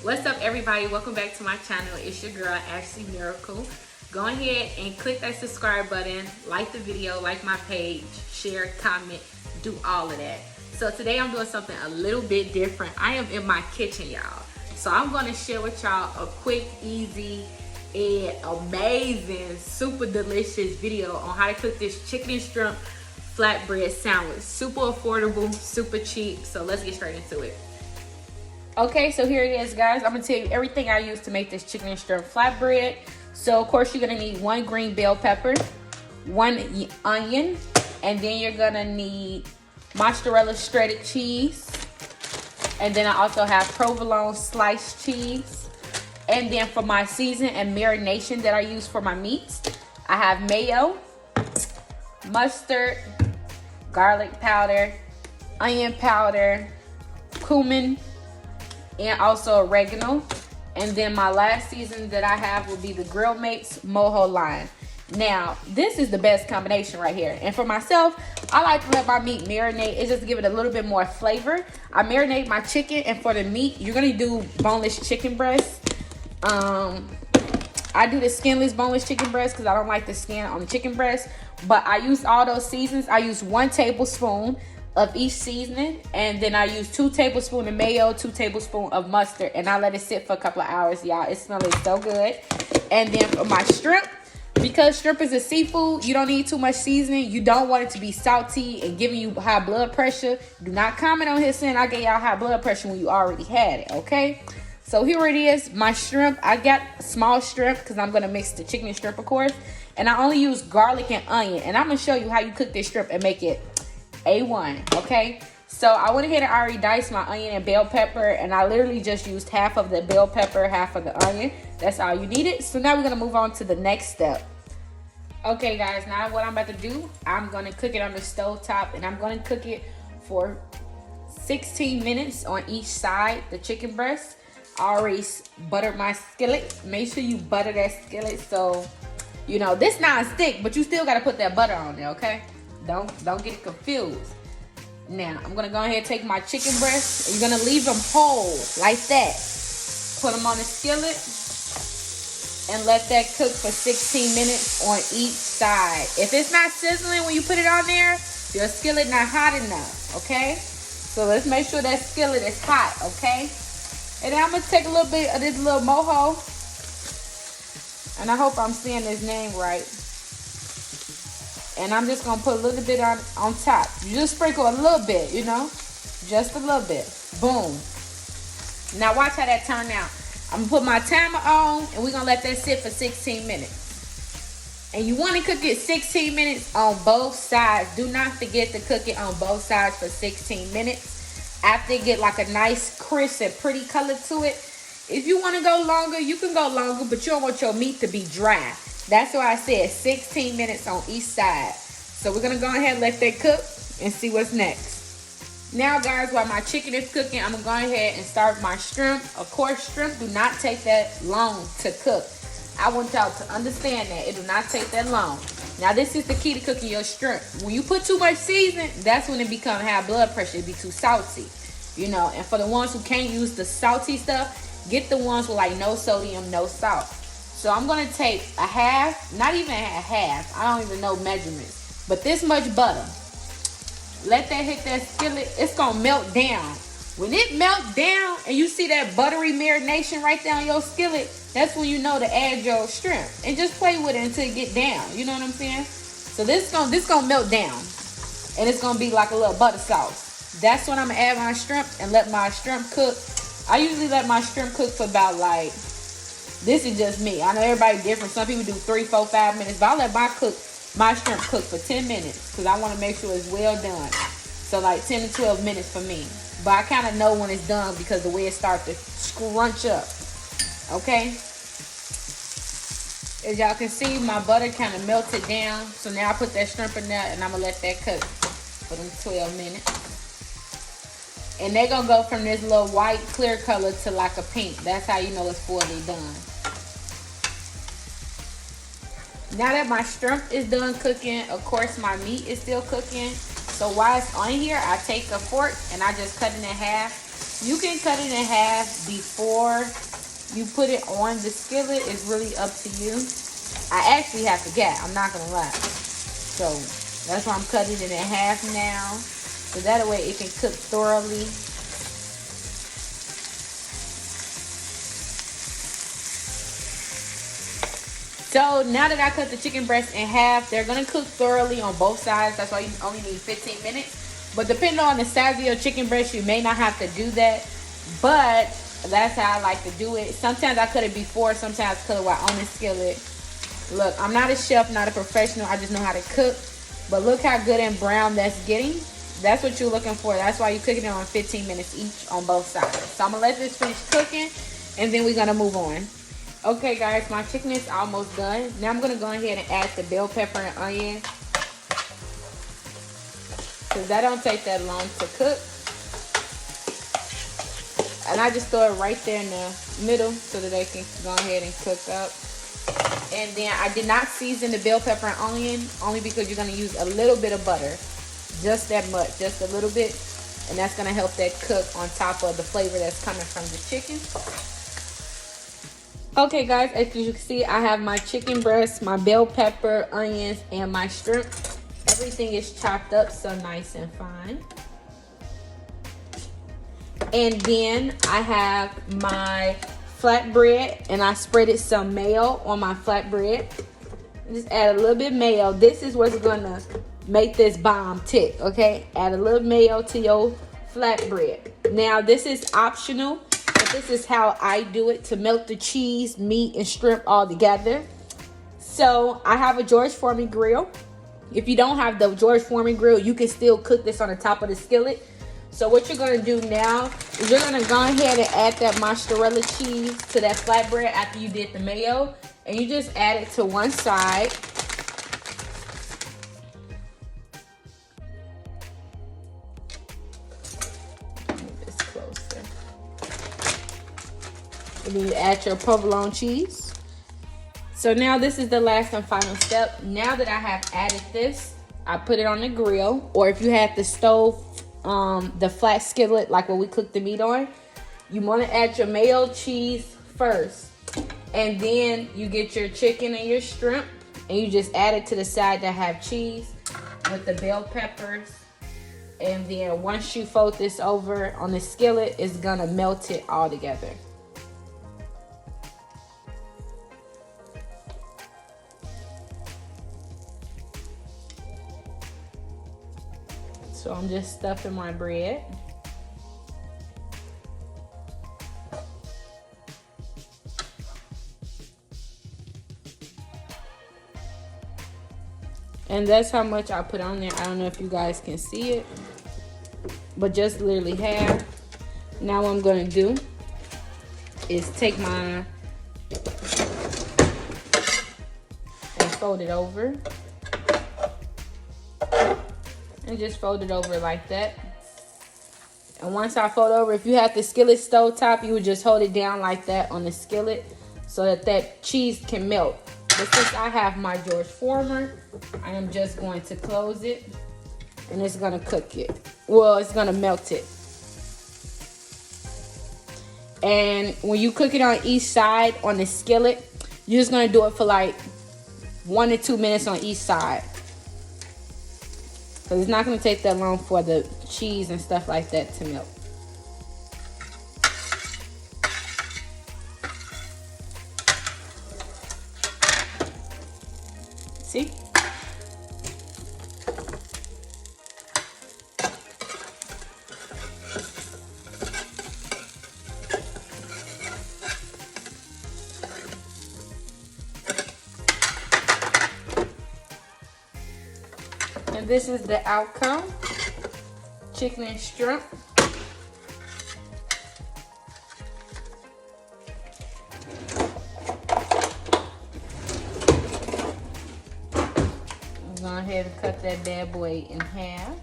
What's up, everybody? Welcome back to my channel. It's your girl AshMiracol. Go ahead and click that subscribe button, like the video, like my page, share, comment, do all of that. So today I'm doing something a little bit different. I am in my kitchen, y'all. So I'm going to share with y'all a quick, easy, and amazing, super delicious video on how to cook this chicken and shrimp flatbread sandwich. Super affordable, super cheap. So let's get straight into it. Okay, so here it is, guys. I'm gonna tell you everything I use to make this chicken and shrimp flatbread. So of course you're gonna need 1 green bell pepper, 1 onion, and then you're gonna need mozzarella shredded cheese, and then I also have provolone sliced cheese. And then for my season and marination that I use for my meats, I have mayo, mustard, garlic powder, onion powder, cumin, and also oregano. And then my last season that I have will be the Grill Mates Mojo line. Now, this is the best combination right here. And for myself, I like to let my meat marinate. It's just to give it a little bit more flavor. I marinate my chicken, and for the meat, you're gonna do boneless chicken breast. I do the skinless boneless chicken breast because I don't like the skin on the chicken breast. But I use all those seasons. I use 1 tablespoon of each seasoning, and then I use 2 tablespoons of mayo, 2 tablespoons of mustard, and I let it sit for a couple of hours, y'all. It smells so good. And then for my shrimp, because shrimp is a seafood, you don't need too much seasoning. You don't want it to be salty and giving you high blood pressure. Do not comment on here saying I gave y'all high blood pressure when you already had it, okay? So here it is, my shrimp. I got small shrimp because I'm gonna mix the chicken and shrimp, of course. And I only use garlic and onion, and I'm gonna show you how you cook this shrimp and make it A1, okay? So I went ahead and already diced my onion and bell pepper, and I literally just used half of the bell pepper, half of the onion. That's all you needed. So now we're gonna move on to the next step. Okay, guys, now what I'm about to do, I'm gonna cook it on the stove top, and I'm gonna cook it for 16 minutes on each side, the chicken breast. I already buttered my skillet. Make sure you butter that skillet so, you know, this non-stick, but you still gotta put that butter on there, okay? Don't get it confused. Now, I'm gonna go ahead and take my chicken breast. You're gonna leave them whole, like that. Put them on the skillet and let that cook for 16 minutes on each side. If it's not sizzling when you put it on there, your skillet not hot enough, okay? So let's make sure that skillet is hot, okay? And then I'm gonna take a little bit of this little mojo, and I hope I'm saying his name right. And I'm just gonna put a little bit on top. You just sprinkle a little bit, you know, just a little bit. Boom. Now watch how that turn out. I'm gonna put my timer on, and we're gonna let that sit for 16 minutes. And you wanna cook it 16 minutes on both sides. Do not forget to cook it on both sides for 16 minutes. After it get like a nice crisp and pretty color to it. If you wanna go longer, you can go longer, but you don't want your meat to be dry. That's why I said 16 minutes on each side. So we're gonna go ahead and let that cook and see what's next. Now, guys, while my chicken is cooking, I'm gonna go ahead and start my shrimp. Of course, shrimp do not take that long to cook. I want y'all to understand that. It do not take that long. Now, this is the key to cooking your shrimp. When you put too much seasoning, that's when it becomes high blood pressure. It be too salty, you know. And for the ones who can't use the salty stuff, get the ones with like no sodium, no salt. So I'm gonna take a half, not even a half, I don't even know measurements, but this much butter. Let that hit that skillet. It's gonna melt down. When it melts down and you see that buttery marination right there on your skillet, that's when you know to add your shrimp. And just play with it until it get down. You know what I'm saying? So this gonna melt down, and it's gonna be like a little butter sauce. That's when I'm gonna add my shrimp and let my shrimp cook. I usually let my shrimp cook for about like, this is just me. I know everybody different. Some people do 3, 4, 5 minutes, but I let my shrimp cook for 10 minutes because I want to make sure it's well done. So like 10 to 12 minutes for me. But I kind of know when it's done because the way it starts to scrunch up. Okay? As y'all can see, my butter kind of melted down. So now I put that shrimp in there, and I'm going to let that cook for them 12 minutes. And they're going to go from this little white clear color to like a pink. That's how you know it's fully done. Now that my shrimp is done cooking, of course my meat is still cooking. So while it's on here, I take a fork and I just cut it in half. You can cut it in half before you put it on the skillet. It's really up to you. I actually have forgot. I'm not gonna lie. So that's why I'm cutting it in half now. So that way it can cook thoroughly. So now that I cut the chicken breast in half, they're gonna cook thoroughly on both sides. That's why you only need 15 minutes. But depending on the size of your chicken breast, you may not have to do that. But that's how I like to do it. Sometimes I cut it before, sometimes I cut it while on the skillet. Look, I'm not a chef, not a professional. I just know how to cook. But look how good and brown that's getting. That's what you're looking for. That's why you're cooking it on 15 minutes each on both sides. So I'm going to let this finish cooking, and then we're going to move on. Okay, guys, my chicken is almost done. Now I'm going to go ahead and add the bell pepper and onion, because that don't take that long to cook. And I just throw it right there in the middle so that they can go ahead and cook up. And then I did not season the bell pepper and onion, only because you're going to use a little bit of butter. Just that much, just a little bit. And that's going to help that cook on top of the flavor that's coming from the chicken. Okay, guys, as you can see, I have my chicken breast, my bell pepper, onions, and my shrimp. Everything is chopped up so nice and fine. And then I have my flatbread, and I spreaded some mayo on my flatbread. Just add a little bit of mayo. This is what's gonna make this bomb tick, okay? Add a little mayo to your flatbread. Now, this is optional, but this is how I do it to melt the cheese, meat, and shrimp all together. So I have a George Foreman grill. If you don't have the George Foreman grill, you can still cook this on the top of the skillet. So what you're going to do now is you're going to go ahead and add that mozzarella cheese to that flatbread after you did the mayo. And you just add it to one side. Move this closer. And then you add your provolone cheese. So now this is the last and final step. Now that I have added this, I put it on the grill. Or if you have the stove, the flat skillet, like what we cooked the meat on, you want to add your mayo cheese first, and then you get your chicken and your shrimp, and you just add it to the side that have cheese with the bell peppers. And then once you fold this over on the skillet, it's gonna melt it all together. So I'm just stuffing my bread. And that's how much I put on there. I don't know if you guys can see it, but just literally half. Now what I'm gonna do is take my and fold it over. And just fold it over like that. And once I fold over, if you have the skillet stove top, you would just hold it down like that on the skillet so that that cheese can melt. But since I have my George Foreman, I am just going to close it, and it's gonna cook it. Well, it's gonna melt it. And when you cook it on each side on the skillet, you're just gonna do it for like 1 to 2 minutes on each side. Because it's not going to take that long for the cheese and stuff like that to melt. See? And this is the outcome. Chicken and shrimp. I'm going ahead and cut that bad boy in half.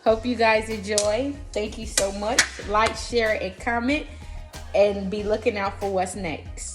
Hope you guys enjoy. Thank you so much. Like, share, and comment. and be looking out for what's next.